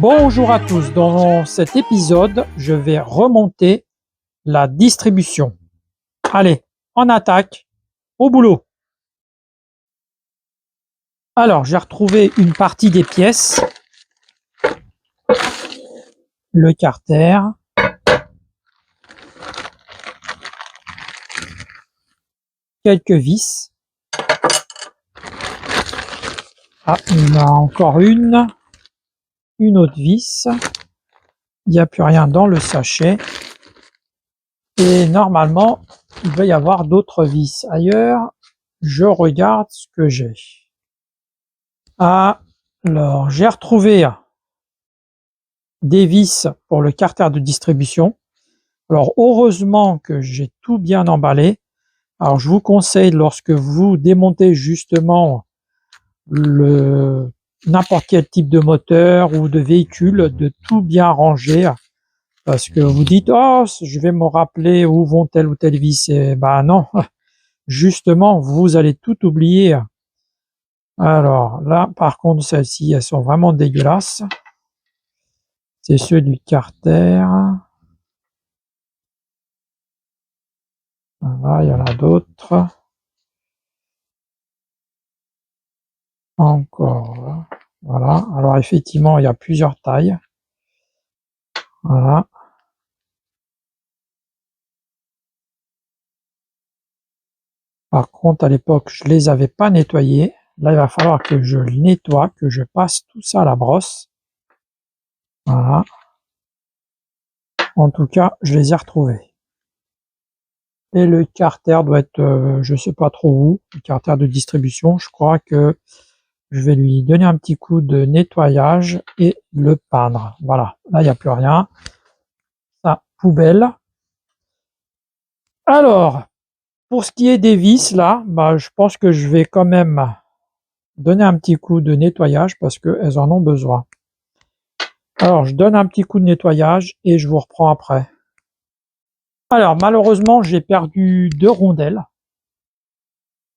Bonjour à tous, dans cet épisode, je vais remonter la distribution. Allez, on attaque, au boulot. Alors, j'ai retrouvé une partie des pièces, le carter, quelques vis. Ah, il y en a encore une autre vis. Il n'y a plus rien dans le sachet. Et normalement, il doit y avoir d'autres vis ailleurs. Je regarde ce que j'ai. Alors, j'ai retrouvé des vis pour le carter de distribution. Alors, heureusement que j'ai tout bien emballé. Alors, je vous conseille, lorsque vous démontez justement n'importe quel type de moteur ou de véhicule, de tout bien ranger. Parce que vous dites, oh, je vais me rappeler où vont telle ou telle vis. Et ben non, justement, vous allez tout oublier. Alors là, par contre, celles-ci, elles sont vraiment dégueulasses. C'est ceux du carter. Voilà, il y en a d'autres. Encore. Voilà. Alors effectivement, il y a plusieurs tailles. Voilà. Par contre, à l'époque, je les avais pas nettoyés. Là, il va falloir que je le nettoie, que je passe tout ça à la brosse. Voilà. En tout cas, je les ai retrouvés. Et le carter doit être, je sais pas trop où, le carter de distribution. Je crois que je vais lui donner un petit coup de nettoyage et le peindre. Voilà. Là, il n'y a plus rien. Ça, poubelle. Alors, pour ce qui est des vis, là, je pense que je vais quand même donner un petit coup de nettoyage parce qu'elles en ont besoin. Alors, je donne un petit coup de nettoyage et je vous reprends après. Alors, malheureusement, j'ai perdu 2 rondelles.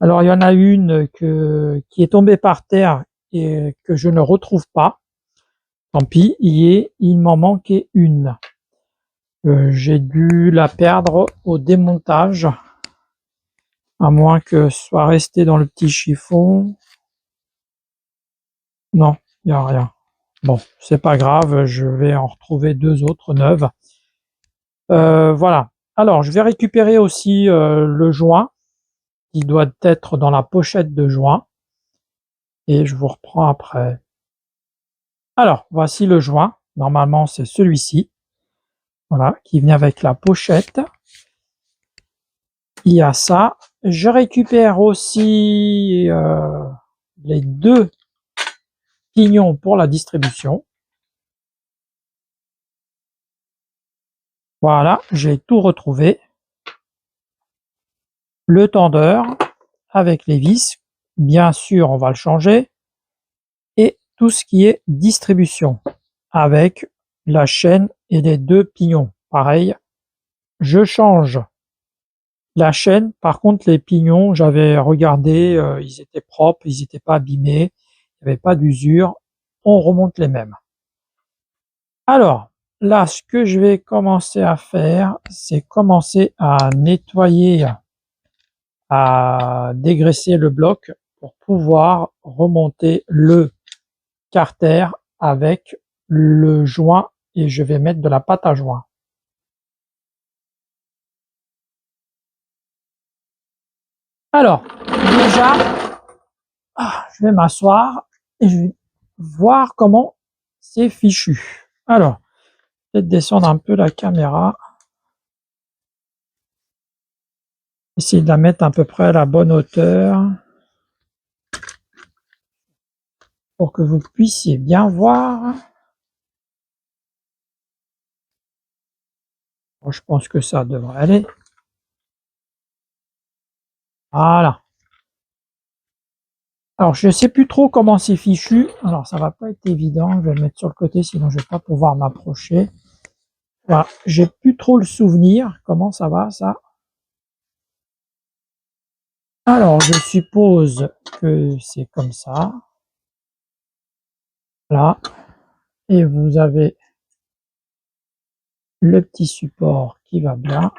Alors, il y en a une qui est tombée par terre et que je ne retrouve pas. Tant pis, il m'en manquait une. J'ai dû la perdre au démontage, à moins que ce soit resté dans le petit chiffon. Non, il n'y a rien. Bon, c'est pas grave, je vais en retrouver 2 autres neuves. Voilà. Alors, je vais récupérer aussi le joint, qui doit être dans la pochette de joint, et je vous reprends après. Alors, voici le joint. Normalement, c'est celui-ci. Voilà, qui vient avec la pochette. Il y a ça. Je récupère aussi les 2 pignons pour la distribution. Voilà, j'ai tout retrouvé. Le tendeur avec les vis, bien sûr, on va le changer. Et tout ce qui est distribution avec la chaîne et les 2 pignons. Pareil, je change la chaîne. Par contre, les pignons, j'avais regardé, ils étaient propres, ils n'étaient pas abîmés, il n'y avait pas d'usure. On remonte les mêmes. Alors, là, ce que je vais commencer à faire, c'est commencer à nettoyer, à dégraisser le bloc pour pouvoir remonter le carter avec le joint et je vais mettre de la pâte à joint. Alors, déjà, je vais m'asseoir et je vais voir comment c'est fichu. Alors, peut-être descendre un peu la caméra. Essayer de la mettre à peu près à la bonne hauteur pour que vous puissiez bien voir. Bon, je pense que ça devrait aller. Voilà. Alors, je ne sais plus trop comment c'est fichu. Alors, ça va pas être évident. Je vais le mettre sur le côté, sinon je vais pas pouvoir m'approcher. Voilà. J'ai plus trop le souvenir. Comment ça va, ça? Alors, je suppose que c'est comme ça. Là. Et vous avez le petit support qui va bien.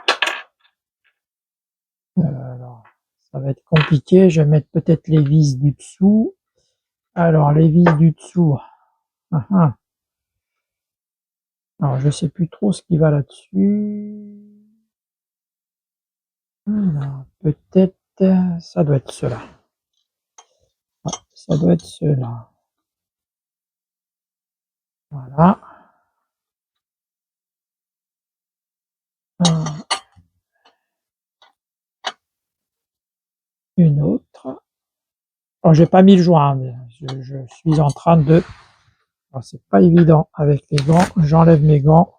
Alors, ça va être compliqué. Je vais mettre peut-être les vis du dessous. Alors, les vis du dessous. Alors, je sais plus trop ce qui va là-dessus. Peut-être, ça doit être cela. Ouais, ça doit être cela. Voilà. Une autre. Alors, j'ai pas mis le joint, mais je suis en train de... Alors, c'est pas évident avec les gants. J'enlève mes gants.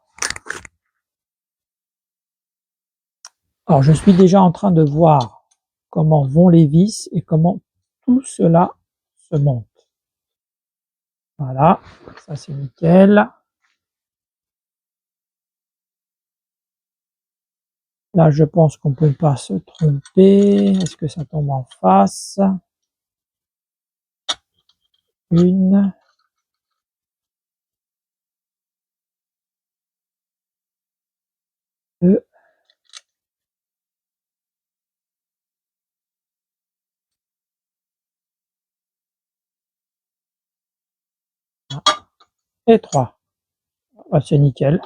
Alors, je suis déjà en train de voir comment vont les vis et comment tout cela se monte. Voilà, ça c'est nickel. Là, je pense qu'on peut pas se tromper. Est-ce que ça tombe en face? Une, deux, et trois. Ah, c'est nickel.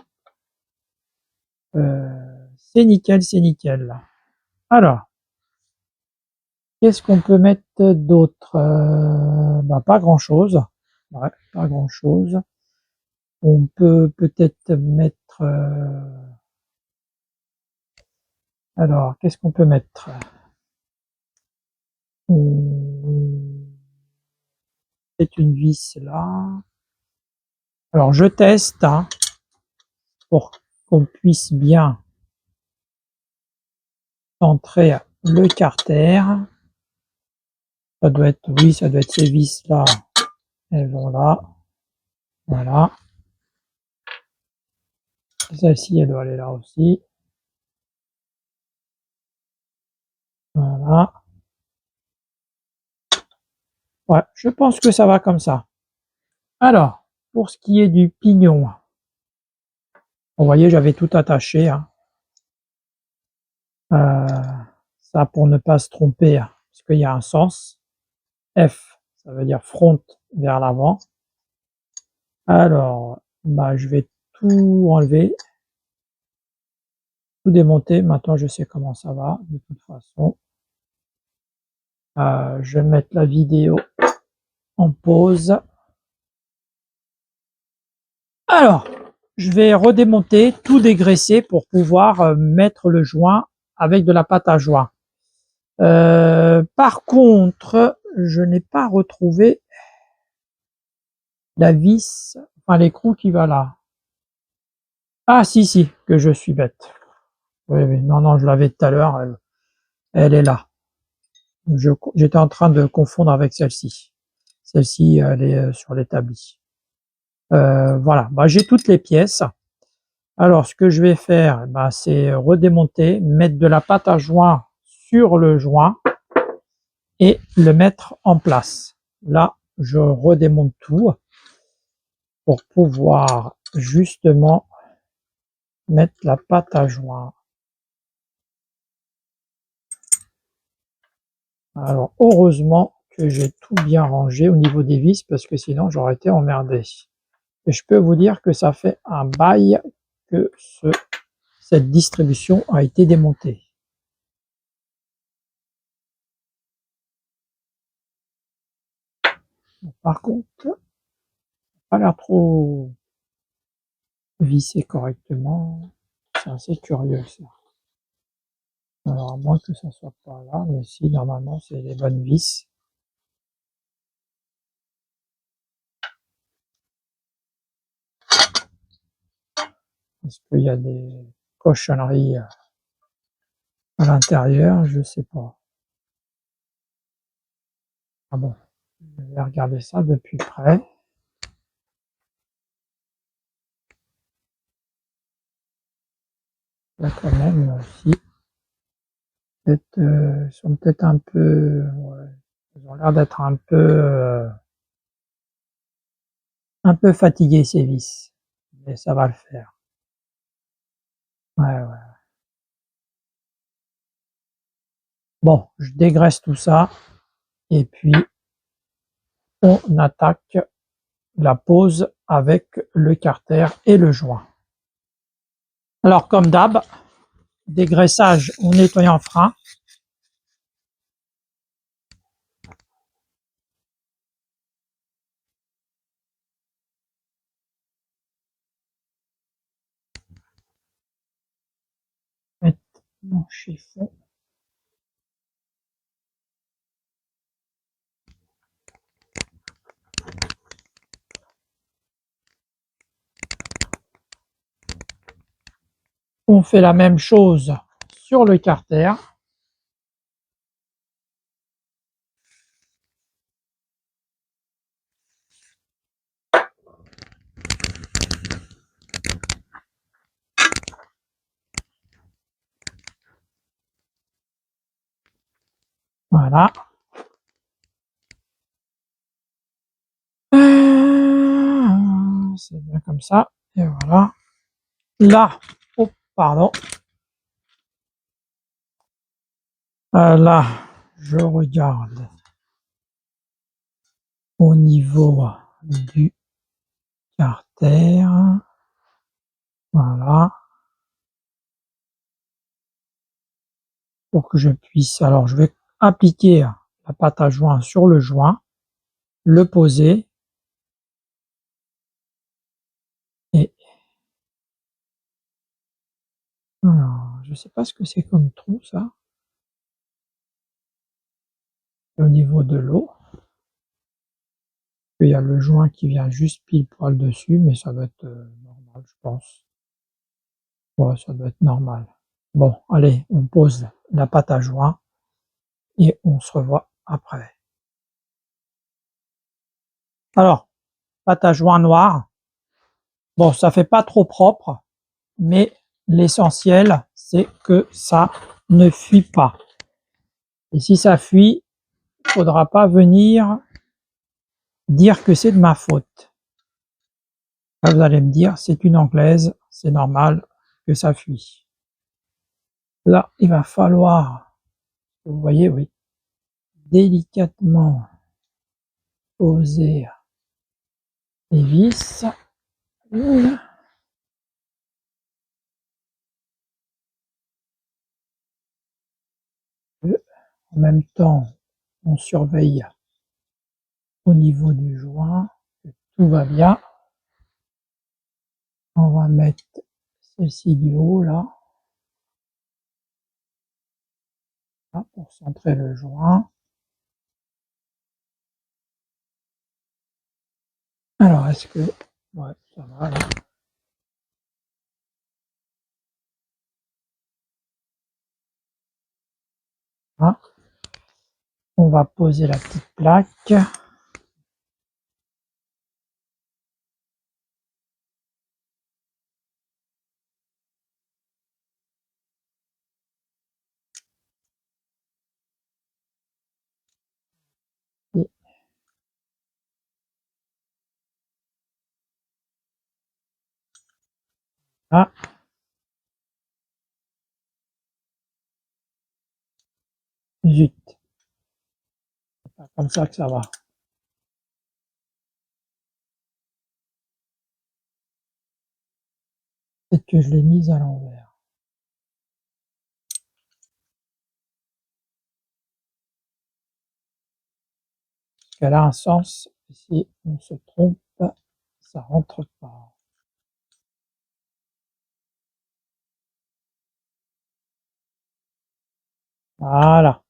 C'est nickel, c'est nickel. Alors, qu'est-ce qu'on peut mettre d'autre? Pas grand-chose. Ouais, pas grand-chose. On peut peut-être mettre... alors, qu'est-ce qu'on peut mettre? C'est une vis là. Alors, je teste hein, pour qu'on puisse bien centrer le carter. Ça doit être, oui, ça doit être ces vis là. Elles vont là. Voilà. Celle-ci, elle doit aller là aussi. Voilà. Ouais, je pense que ça va comme ça. Alors, pour ce qui est du pignon, vous voyez, j'avais tout attaché. Hein. Ça pour ne pas se tromper, hein, parce qu'il y a un sens. F, ça veut dire front vers l'avant. Alors, je vais tout enlever, tout démonter. Maintenant, je sais comment ça va, de toute façon. Je vais mettre la vidéo en pause. Alors, je vais redémonter, tout dégraisser pour pouvoir mettre le joint avec de la pâte à joint. Par contre, je n'ai pas retrouvé la vis, enfin l'écrou qui va là. Ah si, que je suis bête. Oui, non, je l'avais tout à l'heure, elle est là. J'étais en train de confondre avec celle-ci. Celle-ci, elle est sur l'établi. Voilà, j'ai toutes les pièces. Alors, ce que je vais faire, c'est redémonter, mettre de la pâte à joint sur le joint et le mettre en place. Là, je redémonte tout pour pouvoir justement mettre la pâte à joint. Alors, heureusement que j'ai tout bien rangé au niveau des vis parce que sinon j'aurais été emmerdé. Et je peux vous dire que ça fait un bail que cette distribution a été démontée. Par contre, ça n'a pas l'air trop vissé correctement. C'est assez curieux ça. Alors à moins que ça soit pas là, mais si normalement c'est les bonnes vis. Est-ce qu'il y a des cochonneries à l'intérieur? Je sais pas. Ah bon, je vais regarder ça de plus près. Là quand même, si. Ils sont peut-être un peu, ouais, ils ont l'air d'être un un peu fatigué ces vis, mais ça va le faire. Ouais, ouais. Bon, je dégraisse tout ça et puis on attaque la pose avec le carter et le joint. Alors comme d'hab, dégraissage en nettoyant frein. Mettre mon chiffon. On fait la même chose sur le carter. Voilà. C'est bien comme ça. Et voilà. Là, oh, pardon. Là, je regarde au niveau du carter. Voilà. Pour que je puisse, alors je vais appliquer la pâte à joint sur le joint, le poser et alors, je sais pas ce que c'est comme trou ça. Au niveau de l'eau, il y a le joint qui vient juste pile poil dessus, mais ça doit être normal, je pense. Ouais, ça doit être normal. Bon, allez, on pose la pâte à joint et on se revoit après. Alors, pâte à joint noire. Bon, ça fait pas trop propre, mais l'essentiel, c'est que ça ne fuit pas. Et si ça fuit, il ne faudra pas venir dire que c'est de ma faute. Là, vous allez me dire, c'est une anglaise, c'est normal que ça fuit. Là, il va falloir, vous voyez, oui, délicatement poser les vis. En même temps, on surveille au niveau du joint que tout va bien. On va mettre celle-ci du haut là, pour centrer le joint. Alors, est-ce que... Ouais, ça va là. Voilà. On va poser la petite plaque. Et là, zut, c'est pas comme ça que ça va. Peut-être que je l'ai mise à l'envers. Parce qu'elle a un sens. Si on se trompe, ça rentre pas. Voilà.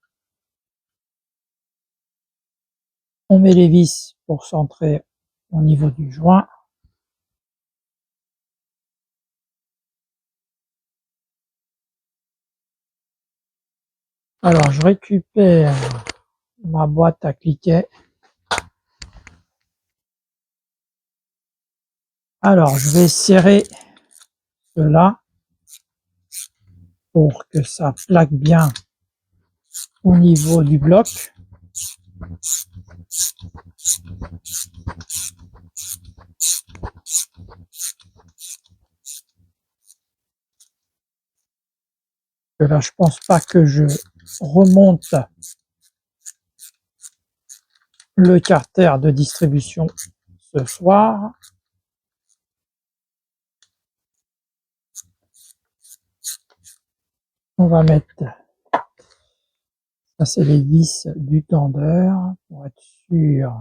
On met les vis pour centrer au niveau du joint. Alors, je récupère ma boîte à cliquet. Alors, je vais serrer cela pour que ça plaque bien au niveau du bloc. Là, je pense pas que je remonte le carter de distribution ce soir. On va mettre, ça c'est les vis du tendeur, pour être sûr.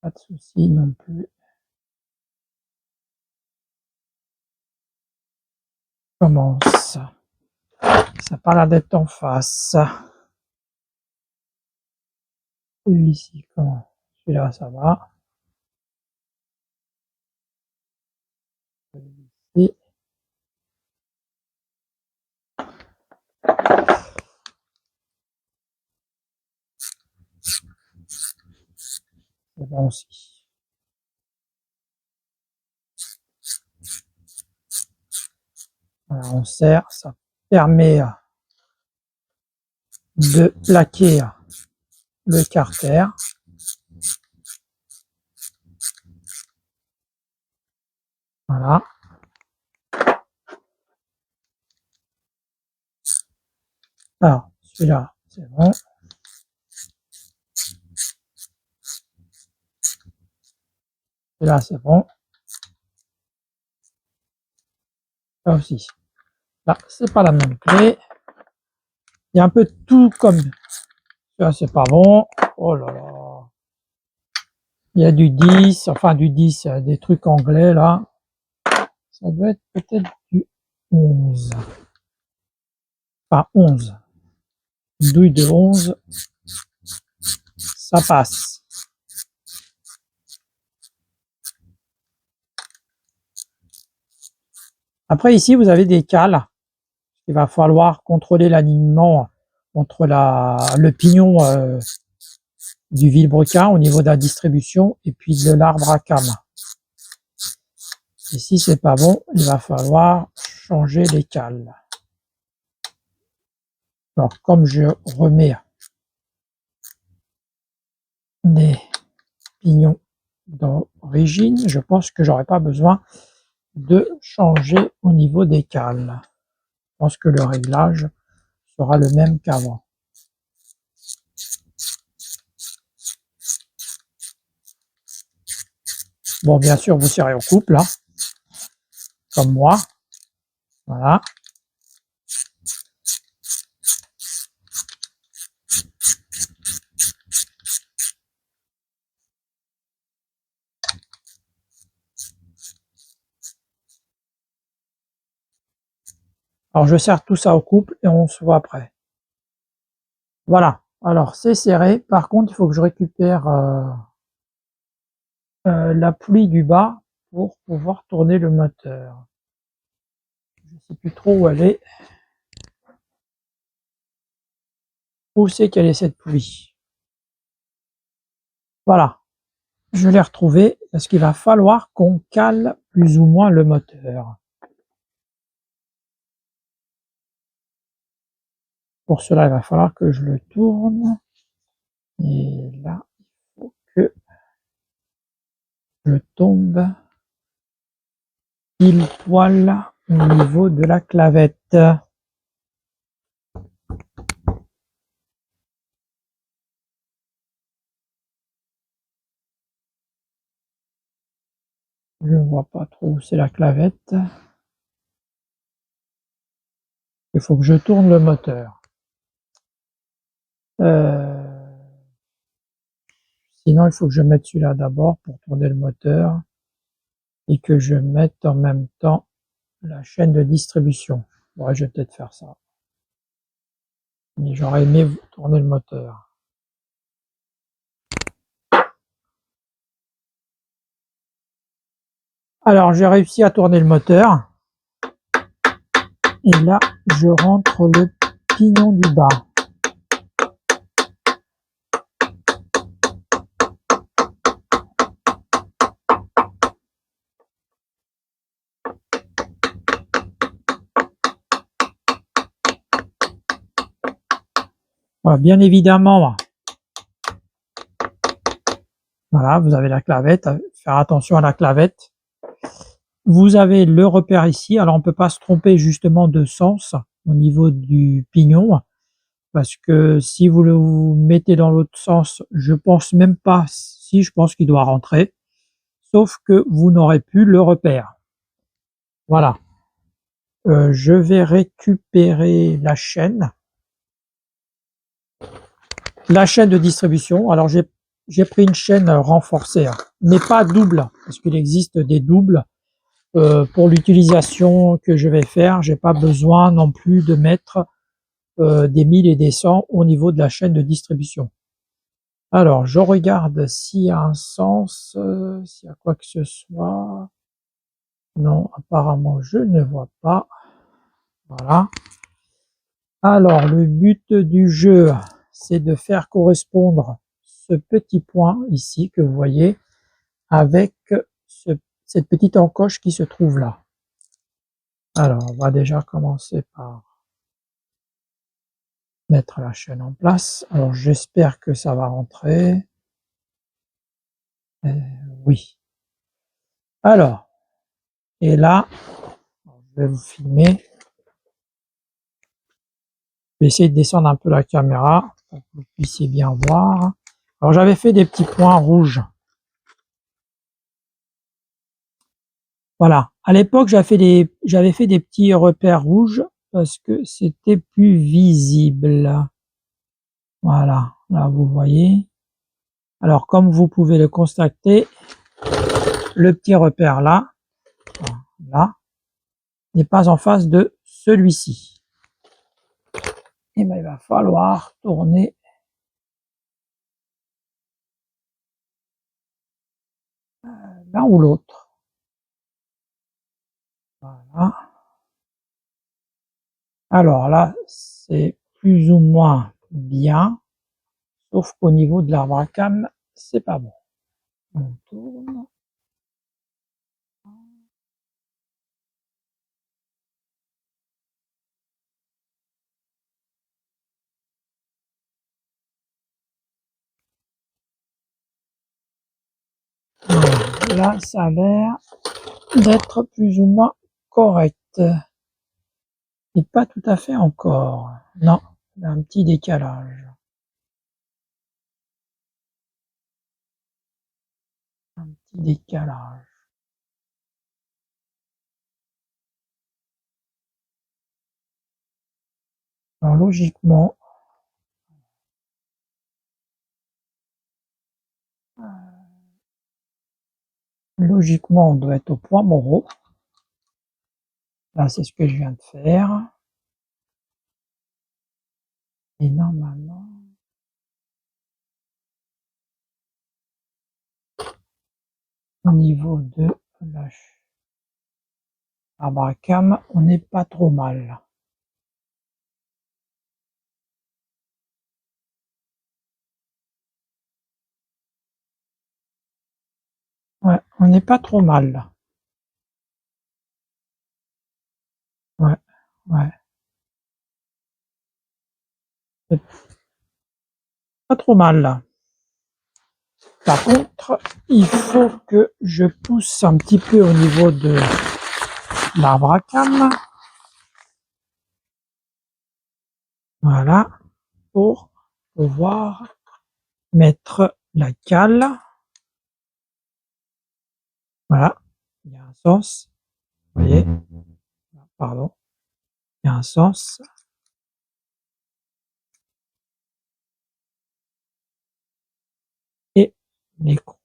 Pas de souci non plus. Commence. Ça n'a pas l'air d'être en face. Celui-ci, comment? Celui-là, ça va. Celui-ci. C'est bon aussi. Voilà, on serre, ça permet de plaquer le carter. Voilà. Alors, celui-là, c'est bon. Celui-là, c'est bon. Là aussi. Là, c'est pas la même clé. Il y a un peu de tout comme... Là, c'est pas bon. Oh là là. Il y a du 10, enfin du 10, des trucs anglais là. Ça doit être peut-être du 11. Enfin 11. Une douille de 11. Ça passe. Après ici, vous avez des cales. Il va falloir contrôler l'alignement entre le pignon du vilebrequin au niveau de la distribution et puis de l'arbre à cames. Et si c'est pas bon, il va falloir changer les cales. Alors comme je remets des pignons d'origine, je pense que j'aurai pas besoin de changer au niveau des cales. Je pense que le réglage sera le même qu'avant. Bon, bien sûr, vous serrez au couple, là, comme moi. Voilà. Alors, je serre tout ça au couple et on se voit après. Voilà. Alors, c'est serré. Par contre, il faut que je récupère la poulie du bas pour pouvoir tourner le moteur. Je ne sais plus trop où elle est. Où c'est qu'elle est cette poulie? Voilà. Je l'ai retrouvée parce qu'il va falloir qu'on cale plus ou moins le moteur. Pour cela, il va falloir que je le tourne. Et là, il faut que je tombe pile poil au niveau de la clavette. Je ne vois pas trop où c'est la clavette. Il faut que je tourne le moteur. Sinon, il faut que je mette celui-là d'abord pour tourner le moteur et que je mette en même temps la chaîne de distribution. Ouais, je vais peut-être faire ça. Mais j'aurais aimé tourner le moteur. Alors, j'ai réussi à tourner le moteur. Et là, je rentre le pignon du bas. Voilà, bien évidemment, Voilà, vous avez la clavette, faire attention à la clavette. Vous avez le repère ici, alors on ne peut pas se tromper justement de sens au niveau du pignon, parce que si vous le mettez dans l'autre sens, je pense même pas, si je pense qu'il doit rentrer, sauf que vous n'aurez plus le repère. Voilà. Je vais récupérer la chaîne. La chaîne de distribution, alors j'ai pris une chaîne renforcée, hein, mais pas double, parce qu'il existe des doubles. Pour l'utilisation que je vais faire, j'ai pas besoin non plus de mettre des 1000 et des 100 au niveau de la chaîne de distribution. Alors, je regarde s'il y a un sens, s'il y a quoi que ce soit. Non, apparemment, je ne vois pas. Voilà. Alors, le but du jeu, c'est de faire correspondre ce petit point ici que vous voyez avec cette petite encoche qui se trouve là. Alors, on va déjà commencer par mettre la chaîne en place. Alors, j'espère que ça va rentrer. Oui. Alors, et là, je vais vous filmer. Je vais essayer de descendre un peu la caméra pour que vous puissiez bien voir. Alors, j'avais fait des petits points rouges. Voilà. À l'époque, j'avais fait des petits repères rouges parce que c'était plus visible. Voilà. Là, vous voyez. Alors, comme vous pouvez le constater, le petit repère là, n'est pas en face de celui-ci. Et bien, il va falloir tourner l'un ou l'autre. Voilà. Alors là, c'est plus ou moins bien, sauf qu'au niveau de l'arbre à cam, c'est pas bon. On tourne. Voilà. Là, ça a l'air d'être plus ou moins correct. Et pas tout à fait encore. Non, il y a un petit décalage. Un petit décalage. Alors logiquement, on doit être au point Moreau. Là, c'est ce que je viens de faire. Et normalement, au niveau de l'arbre à cam, on n'est pas trop mal. Ouais, on n'est pas trop mal là. Ouais, ouais. C'est pas trop mal là. Par contre, il faut que je pousse un petit peu au niveau de l'arbre à cam. Voilà, pour pouvoir mettre la cale. Voilà, il y a un sens. Vous voyez, pardon, il y a un sens. Et l'écrou.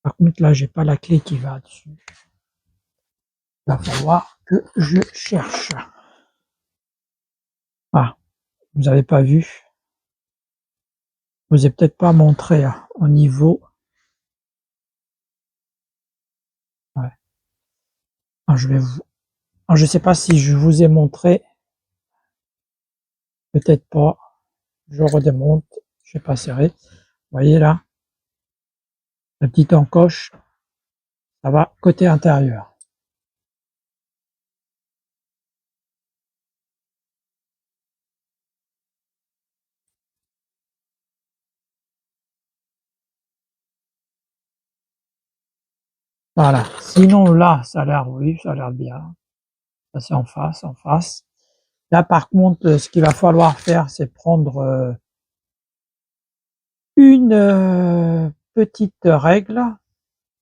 Par contre, là, j'ai pas la clé qui va dessus. Il va falloir que je cherche. Ah, vous n'avez pas vu. Je vous ai peut-être pas montré au niveau. Ouais. Ah, je sais pas si je vous ai montré. Peut-être pas. Je redémonte. Je n'ai pas serré. Vous voyez là, la petite encoche, ça va côté intérieur. Voilà. Sinon, là, ça a l'air, oui, ça a l'air bien. Ça, c'est en face, en face. Là, par contre, ce qu'il va falloir faire, c'est prendre une petite règle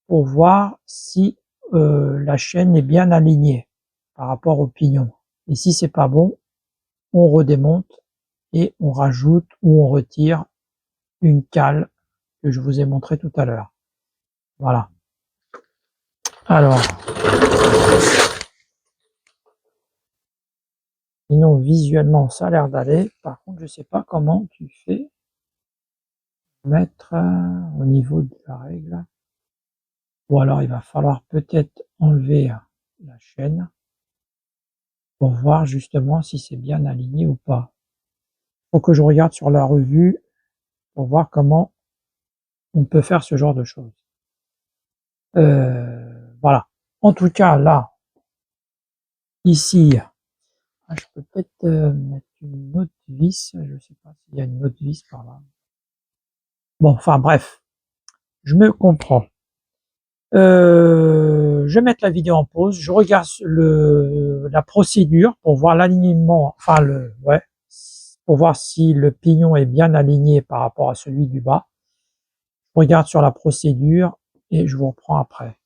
pour voir si la chaîne est bien alignée par rapport au pignon. Et si c'est pas bon, on redémonte et on rajoute ou on retire une cale que je vous ai montré tout à l'heure. Voilà. Alors, sinon visuellement ça a l'air d'aller. Par contre, je sais pas comment tu fais mettre au niveau de la règle. Ou alors il va falloir peut-être enlever la chaîne pour voir justement si c'est bien aligné ou pas. Faut que je regarde sur la revue pour voir comment on peut faire ce genre de choses. Voilà. En tout cas, là, ici, je peux peut-être mettre une autre vis. Je sais pas s'il y a une autre vis par là. Bon, enfin bref, je me comprends. Je vais mettre la vidéo en pause. Je regarde la procédure pour voir l'alignement, enfin ouais, pour voir si le pignon est bien aligné par rapport à celui du bas. Je regarde sur la procédure et je vous reprends après.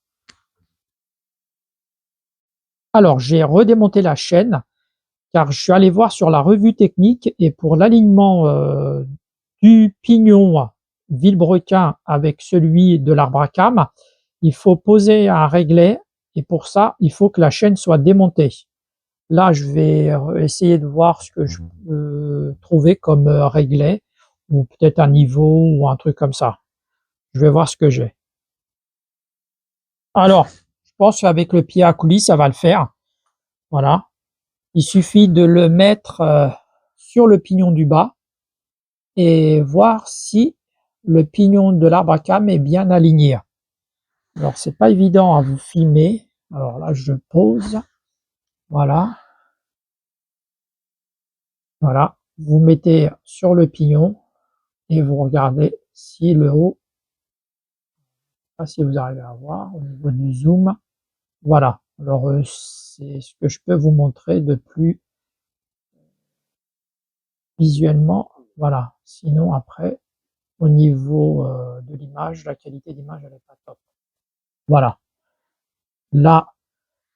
Alors, j'ai redémonté la chaîne car je suis allé voir sur la revue technique et pour l'alignement du pignon Vilebrequin avec celui de l'arbre à cames, il faut poser un réglet et pour ça, il faut que la chaîne soit démontée. Là, je vais essayer de voir ce que je peux trouver comme réglet ou peut-être un niveau ou un truc comme ça. Je vais voir ce que j'ai. Alors, je pense qu'avec le pied à coulis, ça va le faire. Voilà. Il suffit de le mettre sur le pignon du bas et voir si le pignon de l'arbre à cames est bien aligné. Alors, c'est pas évident à vous filmer. Alors là, je pose. Voilà. Voilà. Vous mettez sur le pignon et vous regardez si le haut, je sais pas si vous arrivez à voir au niveau du zoom. Voilà. Alors, c'est ce que je peux vous montrer de plus visuellement. Voilà. Sinon, après, au niveau de l'image, la qualité d'image, elle n'est pas top. Voilà. Là,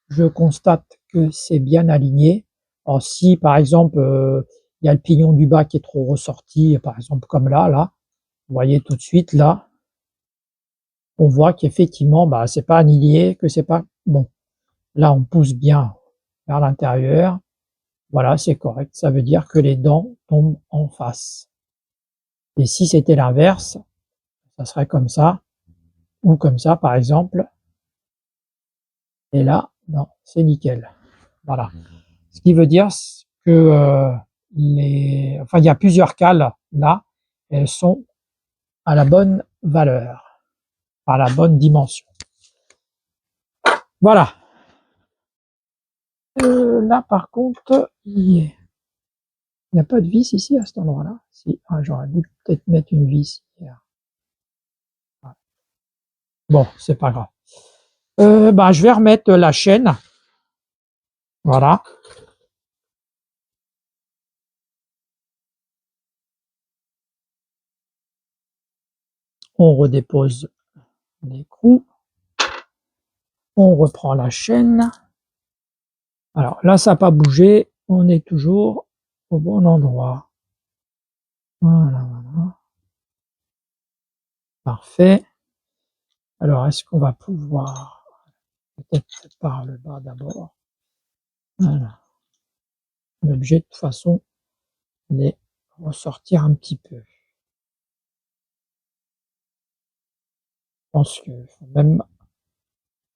je constate que c'est bien aligné. Alors, si par exemple, il y a le pignon du bas qui est trop ressorti, par exemple comme là, vous voyez tout de suite là, on voit qu'effectivement, bah, c'est pas aligné, que c'est pas bon. Là, on pousse bien vers l'intérieur. Voilà, c'est correct. Ça veut dire que les dents tombent en face. Et si c'était l'inverse, ça serait comme ça, ou comme ça, par exemple. Et là, non, c'est nickel. Voilà. Ce qui veut dire que enfin, il y a plusieurs cales là, elles sont à la bonne valeur, à la bonne dimension. Voilà. Là, par contre, il n'y a pas de vis ici à cet endroit-là. Si, j'aurais dû peut-être mettre une vis hier. Bon, c'est pas grave. Bah, je vais remettre la chaîne. Voilà. On redépose l'écrou. On reprend la chaîne. Alors là, ça n'a pas bougé. On est toujours au bon endroit. Voilà, voilà. Parfait. Alors, est-ce qu'on va pouvoir, peut-être par le bas d'abord. Voilà. L'objet, de toute façon, les ressortir un petit peu. Je pense qu'il faut même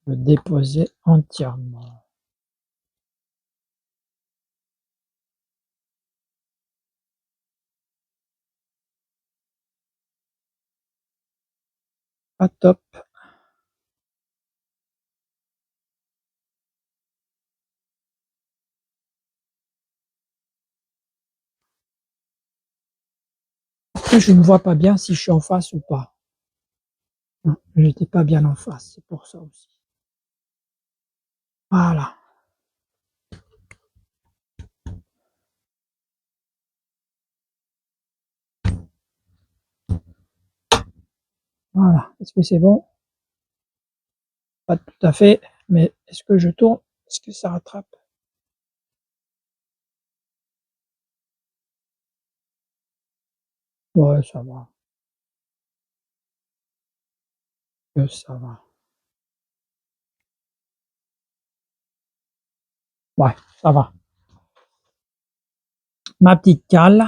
le déposer entièrement. Pas top. Après, je ne vois pas bien si je suis en face ou pas. Non, j'étais pas bien en face, c'est pour ça aussi. Voilà. Voilà. Est-ce que c'est bon? Pas tout à fait, mais est-ce que je tourne? Est-ce que ça rattrape? Ouais, ça va. Ça va. Ouais, ça va. Ma petite cale.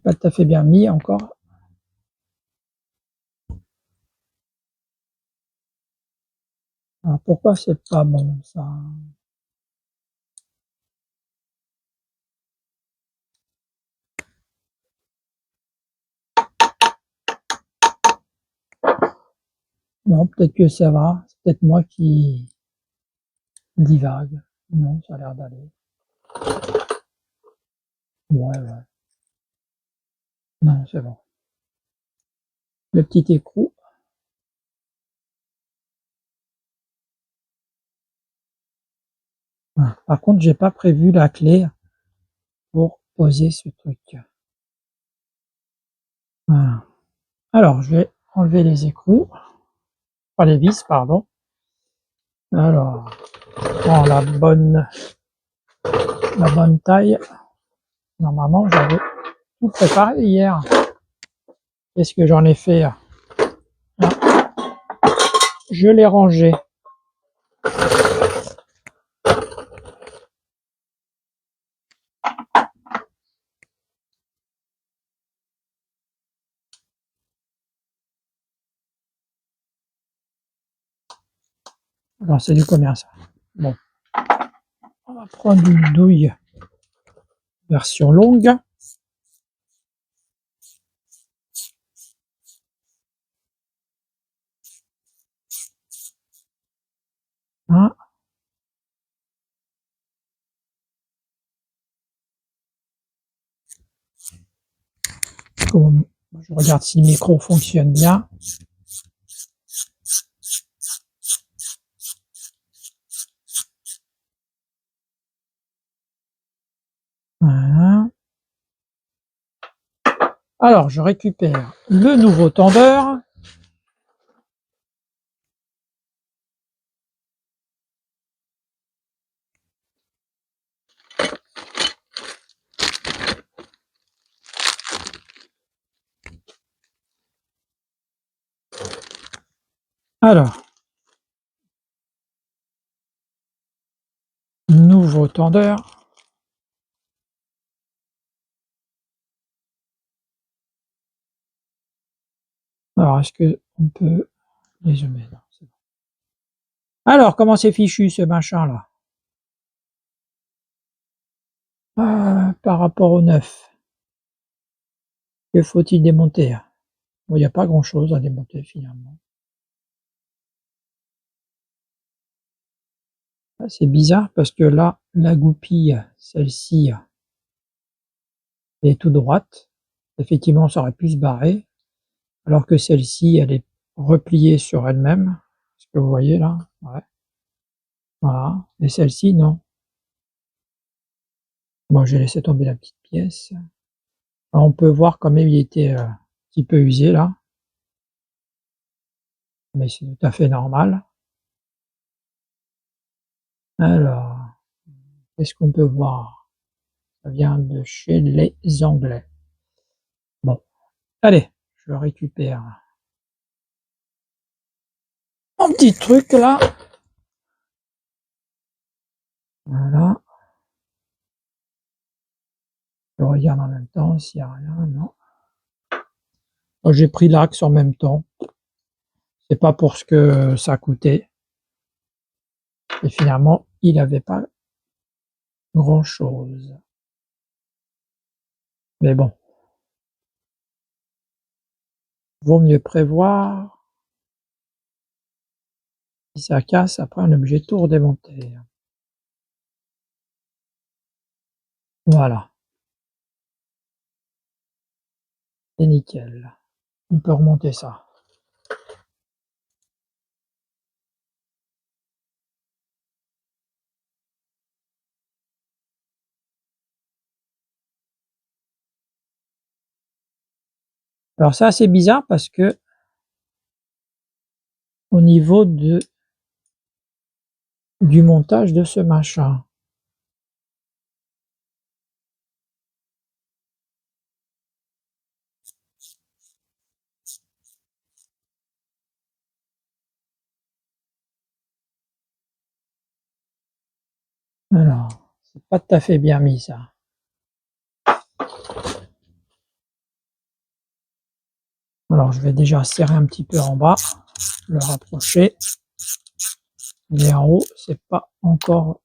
Pas tout à fait bien mis encore. Alors pourquoi c'est pas bon ça? Non, peut-être que ça va. C'est peut-être moi qui divague. Non, ça a l'air d'aller. Ouais, ouais. Non, c'est bon. Le petit écrou. Ah, par contre, j'ai pas prévu la clé pour poser ce truc. Voilà. Alors, je vais enlever les écrous. Pas les vis, pardon. Alors, prends la bonne taille. Normalement, j'avais tout préparé hier. Qu'est-ce que j'en ai fait? Ah, je l'ai rangé. Alors, c'est du combien ça? Bon, on va prendre une douille version longue. Hein, je regarde si le micro fonctionne bien. Voilà. Alors, je récupère le nouveau tendeur. Alors, nouveau tendeur. Alors, est-ce que on peut les zoomer? Non, c'est bon. Alors, comment c'est fichu ce machin-là? Par rapport au neuf, que faut-il démonter? Bon, il n'y a pas grand-chose à démonter finalement. Ah, c'est bizarre parce que là, la goupille, celle-ci, est toute droite. Effectivement, ça aurait pu se barrer, alors que celle-ci, elle est repliée sur elle-même. Ce que vous voyez là, ouais. Voilà. Et celle-ci, non. Bon, j'ai laissé tomber la petite pièce. Alors, on peut voir quand même il était un petit peu usé là, mais c'est tout à fait normal. Alors, qu'est-ce qu'on peut voir? Ça vient de chez les Anglais. Bon, allez, je récupère mon petit truc là. Voilà. Je regarde en même temps s'il n'y a rien, non. J'ai pris l'axe en même temps. C'est pas pour ce que ça coûtait. Et finalement, il n'avait pas grand chose. Mais bon, vaut mieux prévoir. Si ça casse, après on est obligé de tout redémonter. Voilà, c'est nickel. On peut remonter ça. Alors ça c'est bizarre parce que au niveau du montage de ce machin. Alors, c'est pas tout à fait bien mis ça. Alors je vais déjà serrer un petit peu en bas, le rapprocher. Mais en haut, c'est pas encore.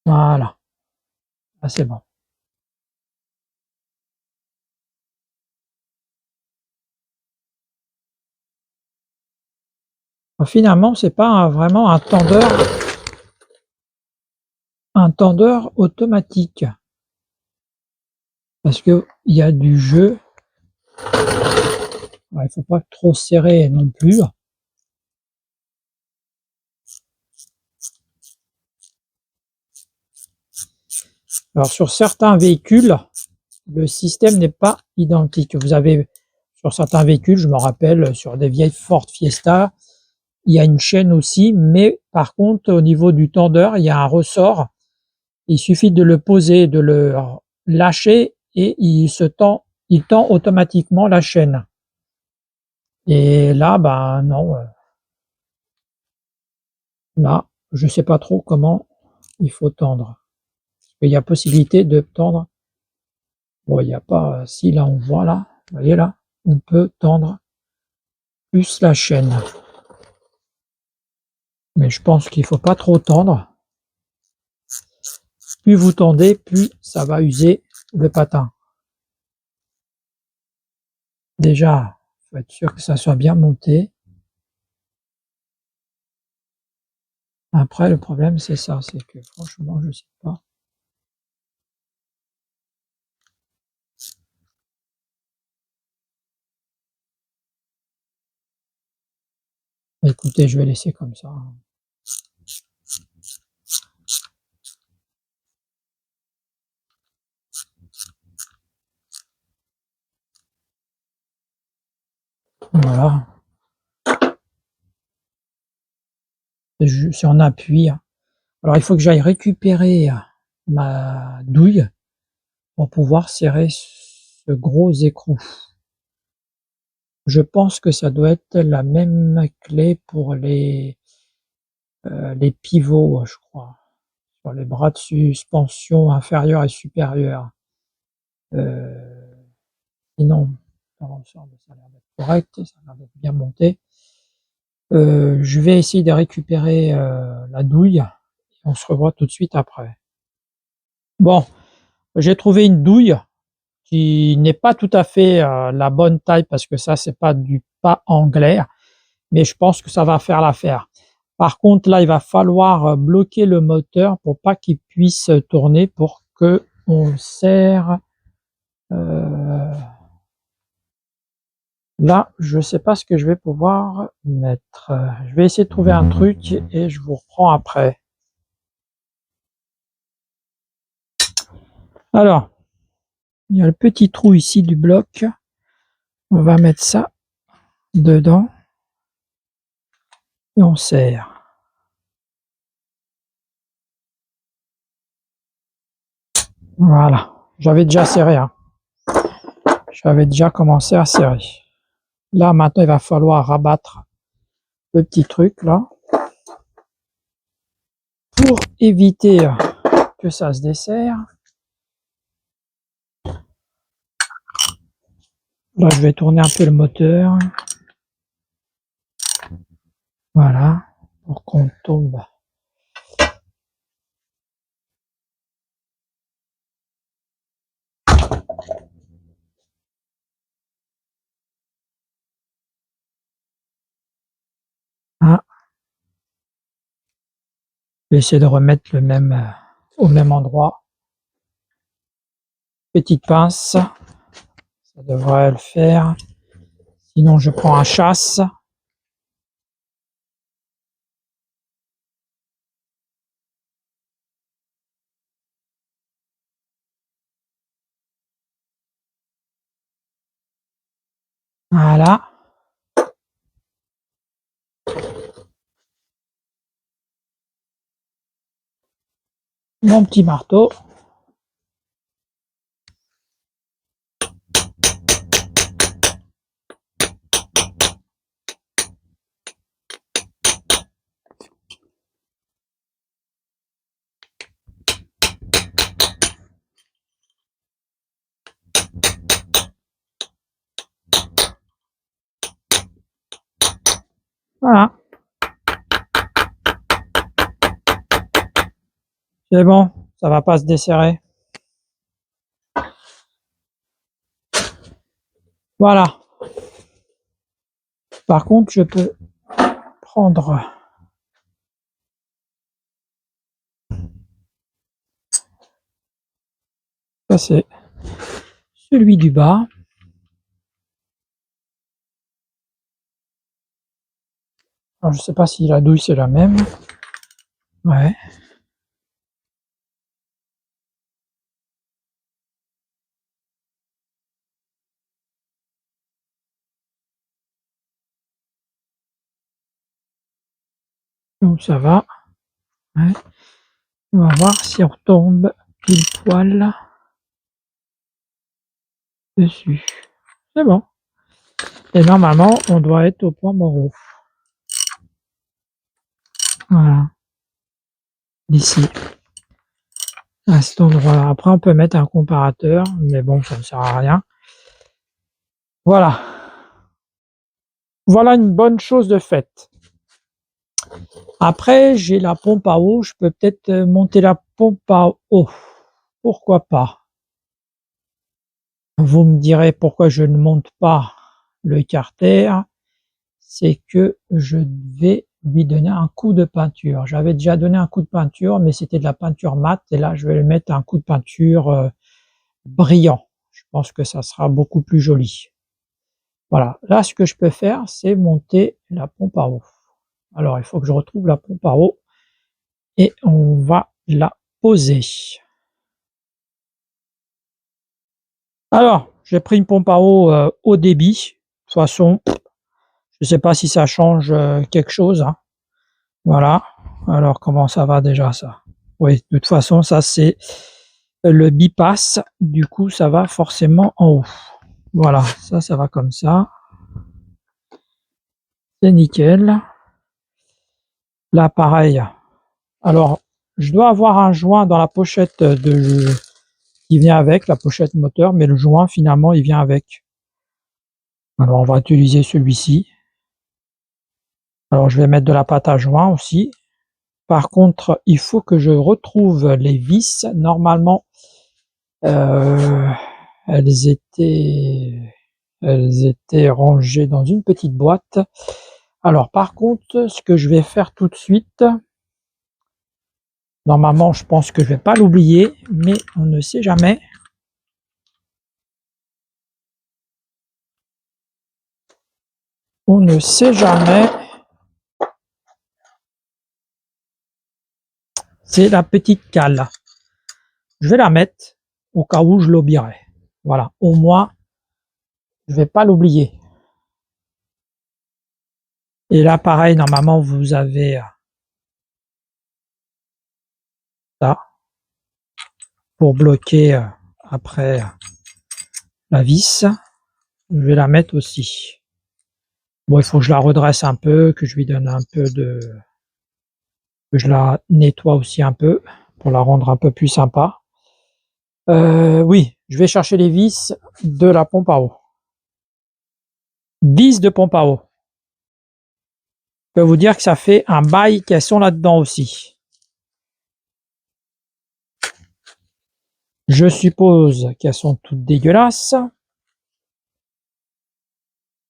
Voilà, ah, c'est bon. Finalement, c'est pas vraiment un tendeur automatique, parce que il y a du jeu. Il faut pas trop serrer non plus. Alors sur certains véhicules, le système n'est pas identique. Vous avez sur certains véhicules, je me rappelle, sur des vieilles Ford Fiesta, il y a une chaîne aussi, mais par contre au niveau du tendeur, il y a un ressort. Il suffit de le poser, de le lâcher et il tend automatiquement la chaîne. Et là, ben non, là, je sais pas trop comment il faut tendre. Il y a possibilité de tendre. Bon, il n'y a pas. Si là on voit là, vous voyez là, on peut tendre plus la chaîne. Mais je pense qu'il faut pas trop tendre. Plus vous tendez, plus ça va user le patin. Déjà, il faut être sûr que ça soit bien monté. Après, le problème, c'est ça, c'est que franchement, je sais pas. Écoutez, je vais laisser comme ça. Voilà. C'est en appui. Alors, il faut que j'aille récupérer ma douille pour pouvoir serrer ce gros écrou. Je pense que ça doit être la même clé pour les pivots, je crois, sur les bras de suspension inférieur et supérieur. Sinon, dans l'ensemble, ça a l'air d'être correct, ça a l'air d'être bien monté. Je vais essayer de récupérer la douille. On se revoit tout de suite après. Bon, j'ai trouvé une douille qui n'est pas tout à fait la bonne taille parce que ça, c'est pas du pas anglais, mais je pense que ça va faire l'affaire. Par contre, là, il va falloir bloquer le moteur pour pas qu'il puisse tourner pour que on serre. Là, je sais pas ce que je vais pouvoir mettre. Je vais essayer de trouver un truc et je vous reprends après. Alors, il y a le petit trou ici du bloc. On va mettre ça dedans et on serre. Voilà. J'avais déjà serré, hein. J'avais déjà commencé à serrer. Là, maintenant, il va falloir rabattre le petit truc là pour éviter que ça se desserre. Là, je vais tourner un peu le moteur. Voilà, pour qu'on tombe. Ah. Je vais essayer de remettre le même au même endroit. Petite pince, ça devrait le faire. Sinon, je prends un chasse. Voilà. Mon petit marteau. Voilà. C'est bon, ça va pas se desserrer. Voilà. Par contre, je peux prendre ça, c'est celui du bas. Alors, je sais pas si la douille c'est la même. Ouais. Donc ça va. Ouais. On va voir si on retombe pile poil dessus. C'est bon. Et normalement, on doit être au point mort. Voilà. D'ici. À cet endroit-là. Après, on peut mettre un comparateur, mais bon, ça ne sert à rien. Voilà. Voilà une bonne chose de faite. Après, j'ai la pompe à eau. Je peux peut-être monter la pompe à eau. Pourquoi pas? Vous me direz pourquoi je ne monte pas le carter. C'est que je vais lui donner un coup de peinture. J'avais déjà donné un coup de peinture, mais c'était de la peinture mate. Et là, je vais lui mettre un coup de peinture brillant. Je pense que ça sera beaucoup plus joli. Voilà. Là, ce que je peux faire, c'est monter la pompe à eau. Alors, il faut que je retrouve la pompe à eau et on va la poser. Alors, j'ai pris une pompe à eau haut débit. De toute façon, je ne sais pas si ça change quelque chose, hein. Voilà. Alors, comment ça va déjà ça? Oui, de toute façon, ça c'est le bypass. Du coup, ça va forcément en haut. Voilà, ça va comme ça. C'est nickel. Là, pareil. Alors, je dois avoir un joint dans la pochette qui vient avec, la pochette moteur, mais le joint, finalement, il vient avec. Alors, on va utiliser celui-ci. Alors, je vais mettre de la pâte à joint aussi. Par contre, il faut que je retrouve les vis. Normalement, euh, elles étaient rangées dans une petite boîte. Alors, par contre, ce que je vais faire tout de suite, normalement, je pense que je vais pas l'oublier, mais on ne sait jamais. On ne sait jamais. C'est la petite cale. Je vais la mettre au cas où je l'oublierai. Voilà, au moins, je vais pas l'oublier. Et là, pareil, normalement, vous avez ça pour bloquer après la vis. Je vais la mettre aussi. Bon, il faut que je la redresse un peu, que je lui donne un peu de... que je la nettoie aussi un peu pour la rendre un peu plus sympa. Oui, je vais chercher les vis de la pompe à eau. Vis de pompe à eau. Je peux vous dire que ça fait un bail qu'elles sont là-dedans aussi. Je suppose qu'elles sont toutes dégueulasses.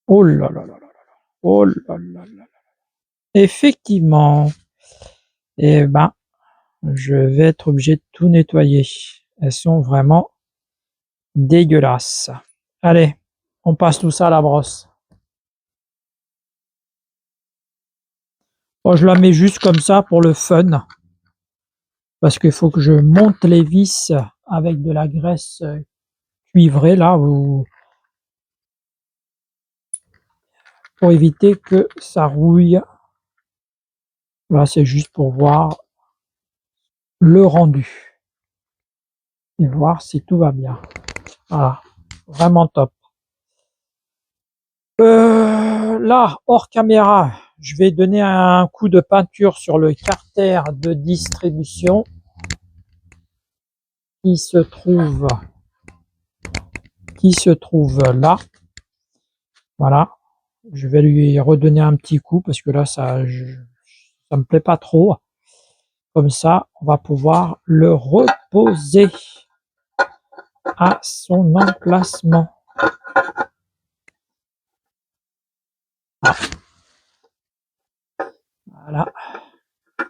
Oh là là là là là. Oh là là là. Effectivement. Eh ben, je vais être obligé de tout nettoyer. Elles sont vraiment dégueulasses. Allez, on passe tout ça à la brosse. Bon, je la mets juste comme ça pour le fun, parce qu'il faut que je monte les vis avec de la graisse cuivrée là, pour éviter que ça rouille. Là, c'est juste pour voir le rendu et voir si tout va bien. Voilà, vraiment top. Là, hors caméra, je vais donner un coup de peinture sur le carter de distribution qui se trouve là. Voilà, je vais lui redonner un petit coup parce que là, ça me plaît pas trop. Comme ça, on va pouvoir le reposer à son emplacement. Voilà,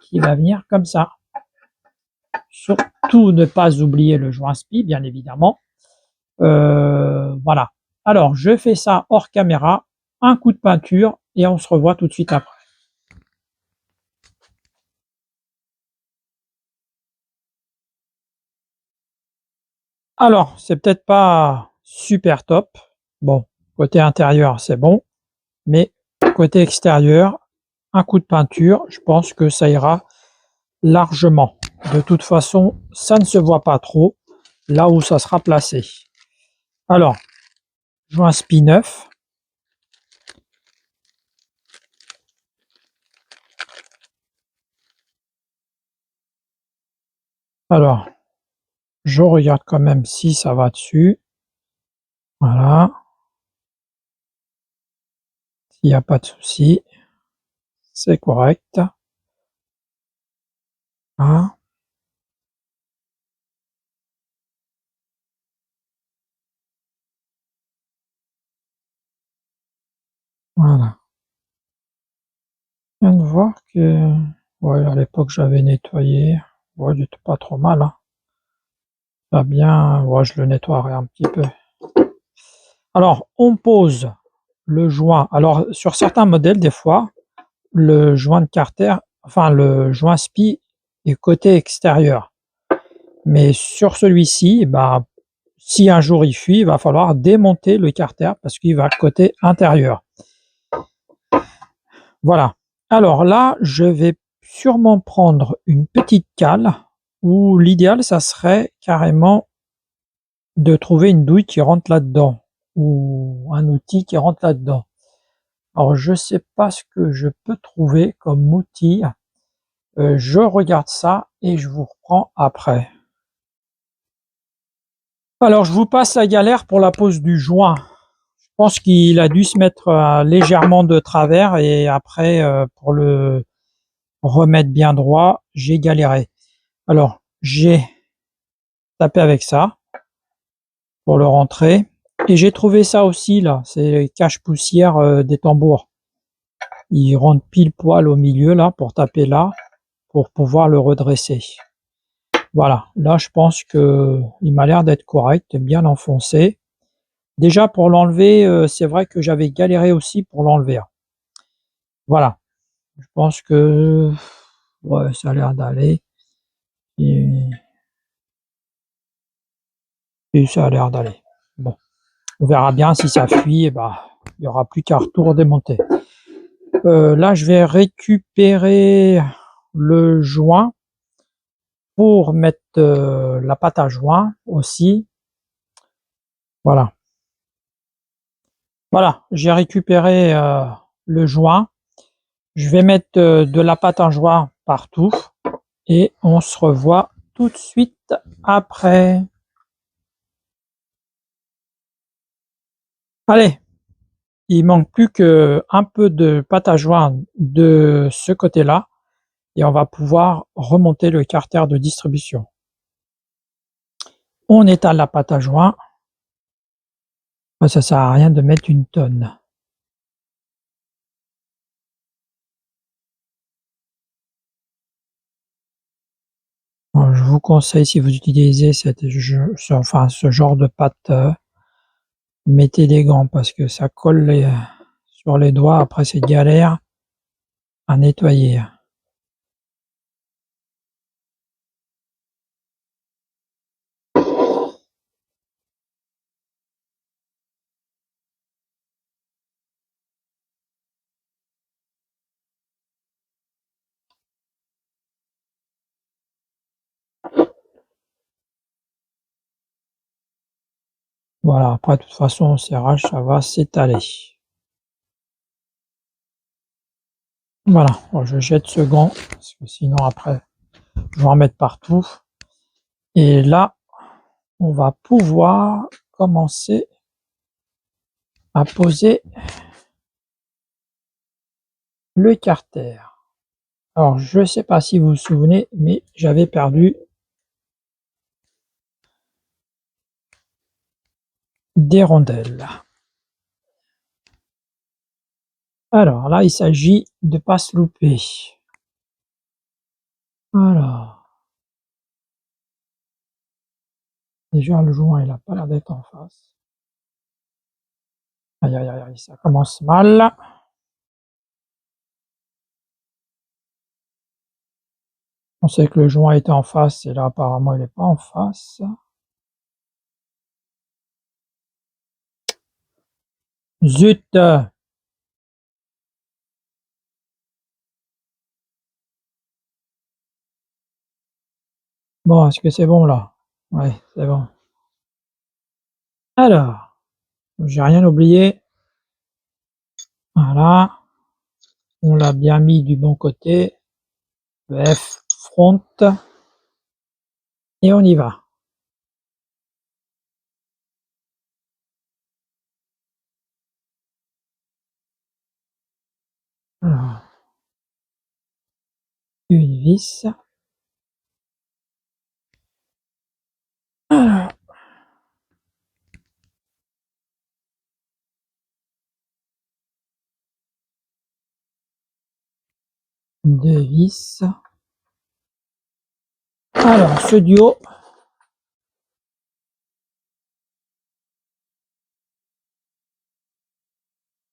qui va venir comme ça. Surtout ne pas oublier le joint spi, bien évidemment. Voilà. Alors, je fais ça hors caméra, un coup de peinture et on se revoit tout de suite après. Alors, c'est peut-être pas super top. Bon, côté intérieur, c'est bon, mais côté extérieur, un coup de peinture, je pense que ça ira largement. De toute façon, ça ne se voit pas trop là où ça sera placé. Alors, joint spi neuf. Alors, je regarde quand même si ça va dessus. Voilà. S'il n'y a pas de souci, c'est correct. Hein. Voilà. Je viens de voir que, ouais, à l'époque j'avais nettoyé. Ouais, il était pas trop mal, hein. Ça bien, ouais, je le nettoierai un petit peu. Alors, on pose le joint. Alors, sur certains modèles, des fois, le joint de carter, enfin le joint spi est côté extérieur. Mais sur celui-ci, bah, si un jour il fuit, il va falloir démonter le carter parce qu'il va côté intérieur. Voilà. Alors là, je vais sûrement prendre une petite cale où l'idéal, ça serait carrément de trouver une douille qui rentre là-dedans ou un outil qui rentre là-dedans. Alors, je sais pas ce que je peux trouver comme outil. Je regarde ça et je vous reprends après. Alors, je vous passe la galère pour la pose du joint. Je pense qu'il a dû se mettre légèrement de travers et après, pour le remettre bien droit, j'ai galéré. Alors, j'ai tapé avec ça pour le rentrer et j'ai trouvé ça aussi là, c'est cache-poussière des tambours. Il rentre pile poil au milieu là pour taper là pour pouvoir le redresser. Voilà, là je pense que il m'a l'air d'être correct, bien enfoncé. Déjà pour l'enlever, c'est vrai que j'avais galéré aussi pour l'enlever. Voilà, je pense que ouais, ça a l'air d'aller et, et ça a l'air d'aller. Bon, on verra bien si ça fuit, et bah il y aura plus qu'à retour démonter. Là, je vais récupérer le joint pour mettre la pâte à joint aussi. Voilà. Voilà, j'ai récupéré le joint. Je vais mettre de la pâte à joint partout et on se revoit tout de suite après. Allez, il manque plus qu'un peu de pâte à joint de ce côté-là et on va pouvoir remonter le carter de distribution. On étale la pâte à joint. Ça sert à rien de mettre une tonne. Je vous conseille, si vous utilisez ce genre de pâte, mettez des gants parce que ça colle sur les doigts. Après, c'est galère à nettoyer. Voilà, après de toute façon au serrage ça va s'étaler. Voilà, bon, je jette ce gant parce que sinon après je vais en mettre partout. Et là, on va pouvoir commencer à poser le carter. Alors, je ne sais pas si vous vous souvenez, mais j'avais perdu des rondelles. Alors là, il s'agit de ne pas se louper. Alors, déjà le joint, il n'a pas l'air d'être en face. Aïe, aïe, aïe, ça commence mal. On sait que le joint était en face, et là, apparemment, il n'est pas en face. Zut! Bon, est-ce que c'est bon là? Ouais, c'est bon. Alors, j'ai rien oublié. Voilà. On l'a bien mis du bon côté. F front. Et on y va. Alors, une vis. Alors, deux vis. Alors, ce duo.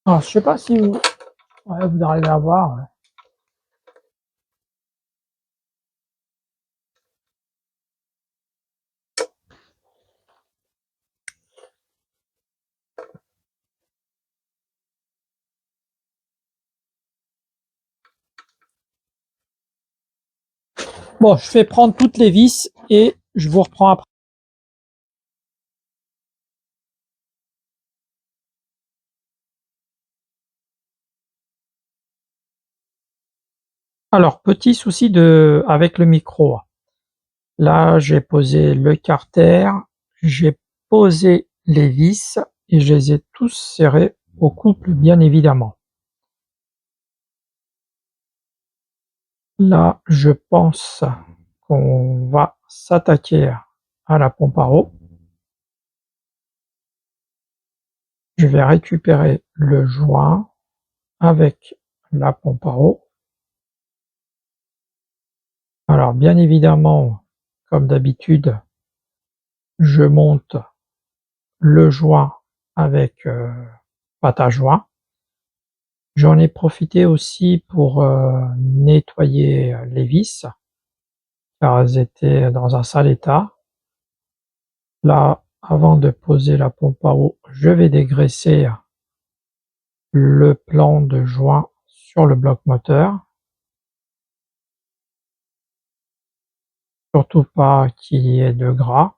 Alors, je sais pas si vous, ouais, vous arrivez à voir. Bon, je fais prendre toutes les vis et je vous reprends après. Alors, petit souci avec le micro. Là, j'ai posé le carter, j'ai posé les vis et je les ai tous serrés au couple, bien évidemment. Là, je pense qu'on va s'attaquer à la pompe à eau. Je vais récupérer le joint avec la pompe à eau. Alors, bien évidemment, comme d'habitude, je monte le joint avec pâte à joint. J'en ai profité aussi pour nettoyer les vis, car elles étaient dans un sale état. Là, avant de poser la pompe à eau, je vais dégraisser le plan de joint sur le bloc moteur. Surtout pas qu'il y ait de gras.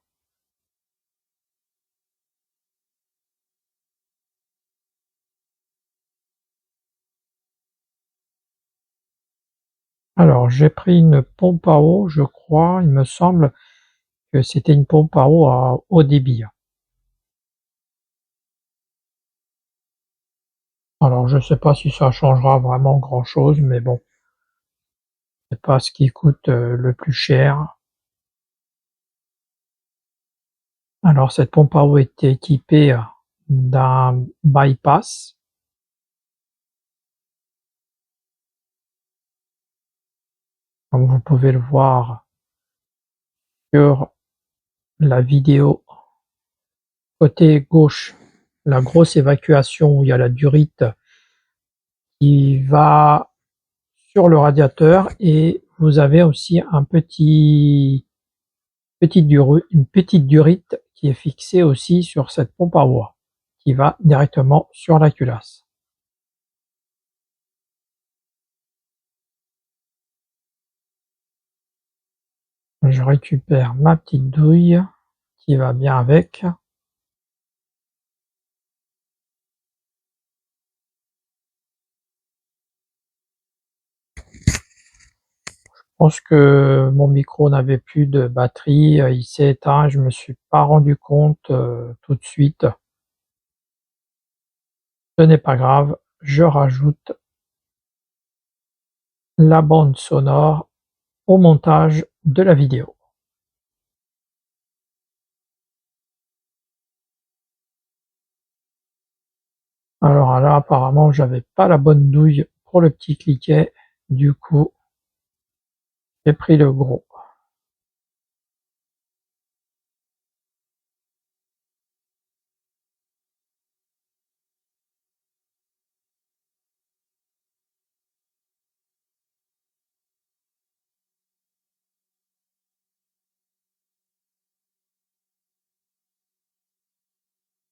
Alors, j'ai pris une pompe à eau, je crois, il me semble que c'était une pompe à eau à haut débit. Alors, je sais pas si ça changera vraiment grand-chose, mais bon, c'est pas ce qui coûte le plus cher. Alors, cette pompe à eau était équipée d'un bypass. Comme vous pouvez le voir sur la vidéo côté gauche, la grosse évacuation où il y a la durite qui va sur le radiateur et vous avez aussi une petite durite qui est fixée aussi sur cette pompe à bois, qui va directement sur la culasse. Je récupère ma petite douille qui va bien avec. Je pense que mon micro n'avait plus de batterie, il s'est éteint, je me suis pas rendu compte tout de suite. Ce n'est pas grave, je rajoute la bande sonore au montage de la vidéo. Alors là, apparemment, j'avais pas la bonne douille pour le petit cliquet, du coup, j'ai pris le gros.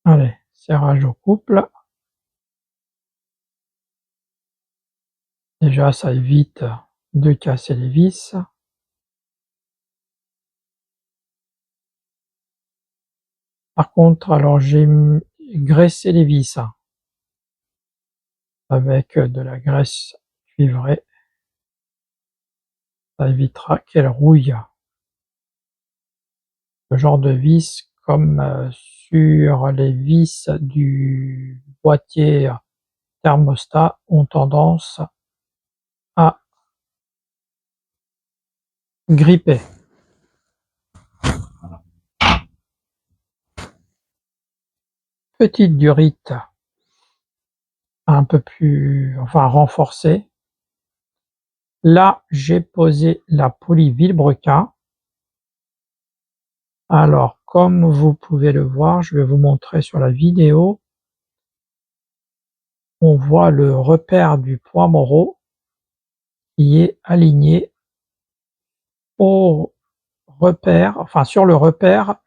Allez, serrage au couple. Déjà, ça évite de casser les vis. Par contre, alors j'ai graissé les vis avec de la graisse cuivrée. Ça évitera qu'elles rouillent. Ce genre de vis, comme sur les vis du boîtier thermostat, ont tendance à gripper. Petite durite un peu plus, enfin renforcée. Là, j'ai posé la poulie vilebrequin. Alors, comme vous pouvez le voir, je vais vous montrer sur la vidéo. On voit le repère du poids Moreau qui est aligné au repère, enfin sur le repère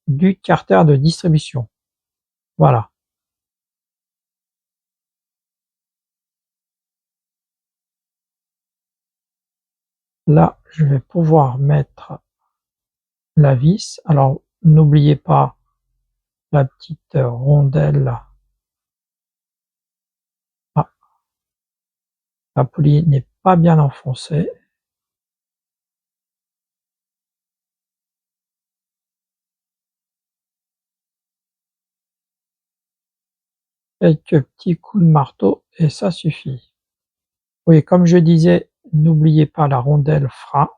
du carter de distribution. Voilà. Là, je vais pouvoir mettre la vis. Alors, n'oubliez pas la petite rondelle. Ah, la poulie n'est pas bien enfoncée. Quelques petits coups de marteau et ça suffit. Oui, comme je disais, n'oubliez pas la rondelle frein.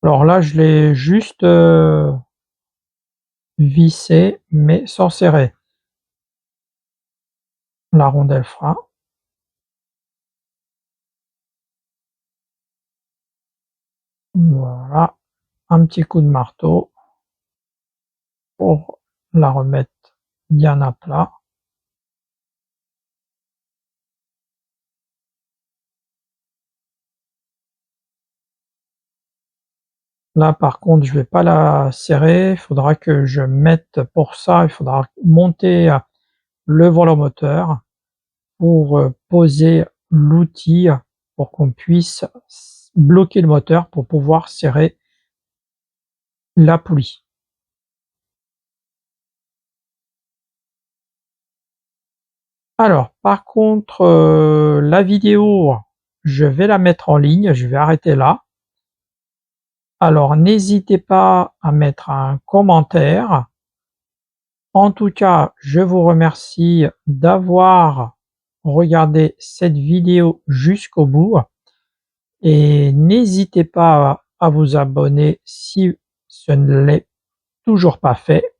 Alors là, je l'ai juste vissé, mais sans serrer. La rondelle frein. Voilà, un petit coup de marteau pour la remettre bien à plat. Là, par contre, je vais pas la serrer. Il faudra que je mette pour ça, il faudra monter le volant moteur pour poser l'outil pour qu'on puisse bloquer le moteur pour pouvoir serrer la poulie. Alors, par contre, la vidéo, je vais la mettre en ligne, je vais arrêter là. Alors, n'hésitez pas à mettre un commentaire. En tout cas, je vous remercie d'avoir regardé cette vidéo jusqu'au bout et n'hésitez pas à vous abonner si ce ne l'est toujours pas fait.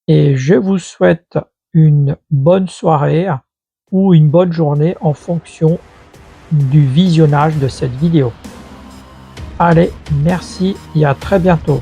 Et je vous souhaite une bonne soirée ou une bonne journée en fonction du visionnage de cette vidéo. Allez, merci et à très bientôt.